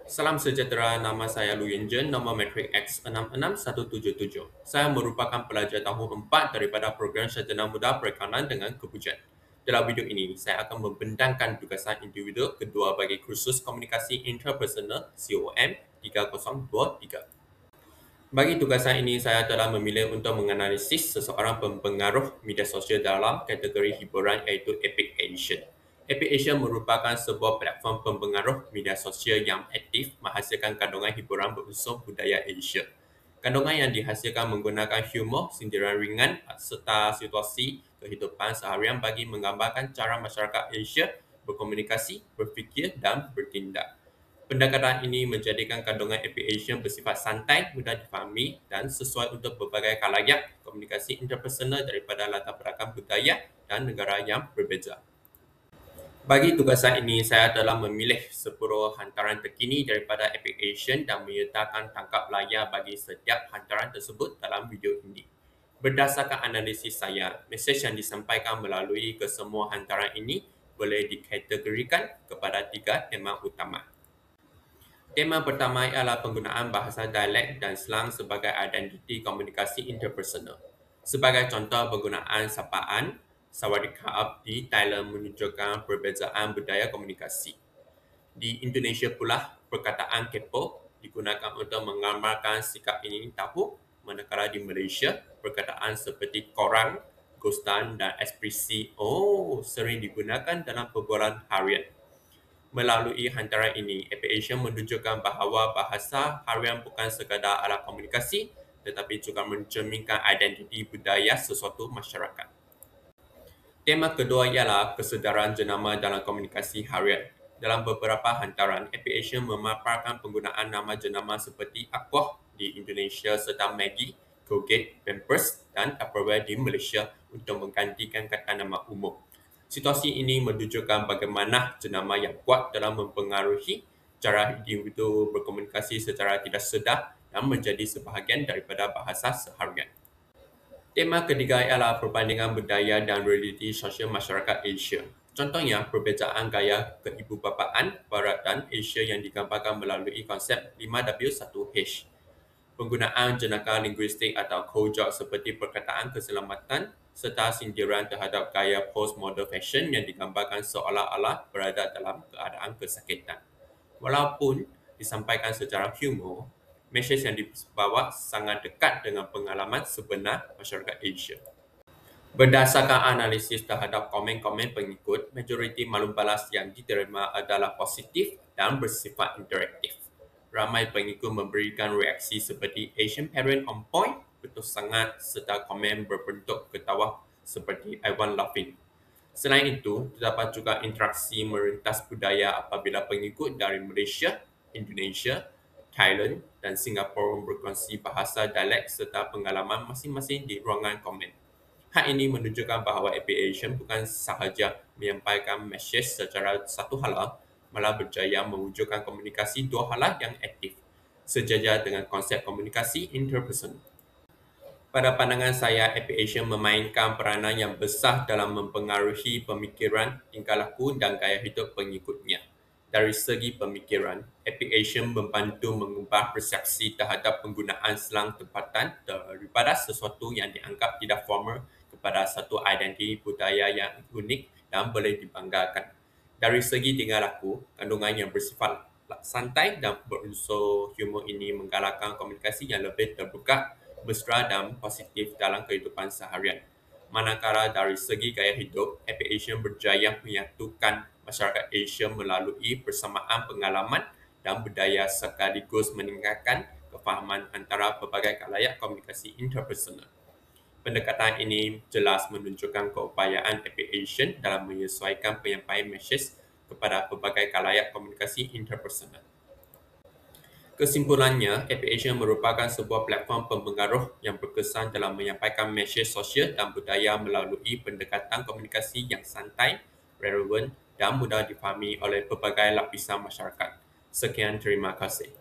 Salam sejahtera, nama saya Lu Yunjen, nombor metrik X66177. Saya merupakan pelajar tahun 4 daripada program Sarjana Muda Perikanan dengan Kepujian. Dalam video ini, saya akan membentangkan tugasan individu kedua bagi kursus komunikasi interpersonal COM 3023. Bagi tugasan ini, saya telah memilih untuk menganalisis seseorang pempengaruh media sosial dalam kategori hiburan iaitu Epic Asian. Epic Asian merupakan sebuah platform pempengaruh media sosial yang aktif menghasilkan kandungan hiburan berunsur budaya Asia. Kandungan yang dihasilkan menggunakan humor, sindiran ringan serta situasi kehidupan seharian bagi menggambarkan cara masyarakat Asia berkomunikasi, berfikir dan bertindak. Pendekatan ini menjadikan kandungan Epic Asian bersifat santai, mudah difahami dan sesuai untuk berbagai khalayak komunikasi interpersonal daripada latar belakang budaya dan negara yang berbeza. Bagi tugasan ini, saya telah memilih 10 hantaran terkini daripada Epic Asian dan menyertakan tangkap layar bagi setiap hantaran tersebut dalam video ini. Berdasarkan analisis saya, mesej yang disampaikan melalui kesemua hantaran ini boleh dikategorikan kepada 3 tema utama. Tema pertama ialah penggunaan bahasa dialek dan slang sebagai identiti komunikasi interpersonal. Sebagai contoh, penggunaan sapaan Sawadikap di Thailand menunjukkan perbezaan budaya komunikasi. Di Indonesia pula, perkataan kepo digunakan untuk menggambarkan sikap ingin tahu, manakala di Malaysia, perkataan seperti korang, ghostan dan ekspresi sering digunakan dalam perbualan harian. Melalui hantaran ini, Epic Asian menunjukkan bahawa bahasa harian bukan sekadar alat komunikasi tetapi juga mencerminkan identiti budaya sesuatu masyarakat. Tema kedua ialah kesedaran jenama dalam komunikasi harian. Dalam beberapa hantaran, Epic Asian memaparkan penggunaan nama jenama seperti Aqua di Indonesia serta Maggie, Colgate, Pampers dan Tupperware di Malaysia untuk menggantikan kata nama umum. Situasi ini menunjukkan bagaimana jenama yang kuat dalam mempengaruhi cara individu berkomunikasi secara tidak sedar dan menjadi sebahagian daripada bahasa seharian. Tema ketiga ialah perbandingan budaya dan realiti sosial masyarakat Asia. Contohnya, perbezaan gaya keibubapaan Barat dan Asia yang digambarkan melalui konsep 5W1H. Penggunaan jenaka linguistik atau code seperti perkataan keselamatan serta sindiran terhadap gaya postmodern fashion yang digambarkan seolah-olah berada dalam keadaan kesakitan. Walaupun disampaikan secara humor, mesej yang dibawa sangat dekat dengan pengalaman sebenar masyarakat Asia. Berdasarkan analisis terhadap komen-komen pengikut, majoriti maklum balas yang diterima adalah positif dan bersifat interaktif. Ramai pengikut memberikan reaksi seperti Asian parent on point, betul sangat, serta komen berbentuk ketawa seperti I want laughing. Selain itu, terdapat juga interaksi merentas budaya apabila pengikut dari Malaysia, Indonesia, Thailand dan Singapura berkongsi bahasa dialek serta pengalaman masing-masing di ruangan komen. Hal ini menunjukkan bahawa Epic Asian bukan sahaja menyampaikan mesej secara satu hala, malah berjaya mewujudkan komunikasi dua hala yang aktif, sejajar dengan konsep komunikasi interpersonal. Pada pandangan saya, Epic Asian memainkan peranan yang besar dalam mempengaruhi pemikiran, tingkah laku dan gaya hidup pengikutnya. Dari segi pemikiran, Epic Asian membantu mengubah persepsi terhadap penggunaan slang tempatan daripada sesuatu yang dianggap tidak formal kepada satu identiti budaya yang unik dan boleh dibanggakan. Dari segi tingkah laku, kandungan yang bersifat santai dan berunsur humor ini menggalakkan komunikasi yang lebih terbuka, mesra dan positif dalam kehidupan seharian. Manakala dari segi gaya hidup, Epic Asian berjaya menyatukan masyarakat Asia melalui persamaan pengalaman dan budaya sekaligus meningkatkan kefahaman antara pelbagai khalayak komunikasi interpersonal. Pendekatan ini jelas menunjukkan keupayaan Epic Asian dalam menyesuaikan penyampaian mesej kepada pelbagai khalayak komunikasi interpersonal. Kesimpulannya, Epic Asian merupakan sebuah platform pempengaruh yang berkesan dalam menyampaikan mesej sosial dan budaya melalui pendekatan komunikasi yang santai, relevan dan mudah difahami oleh pelbagai lapisan masyarakat. Sekian, terima kasih.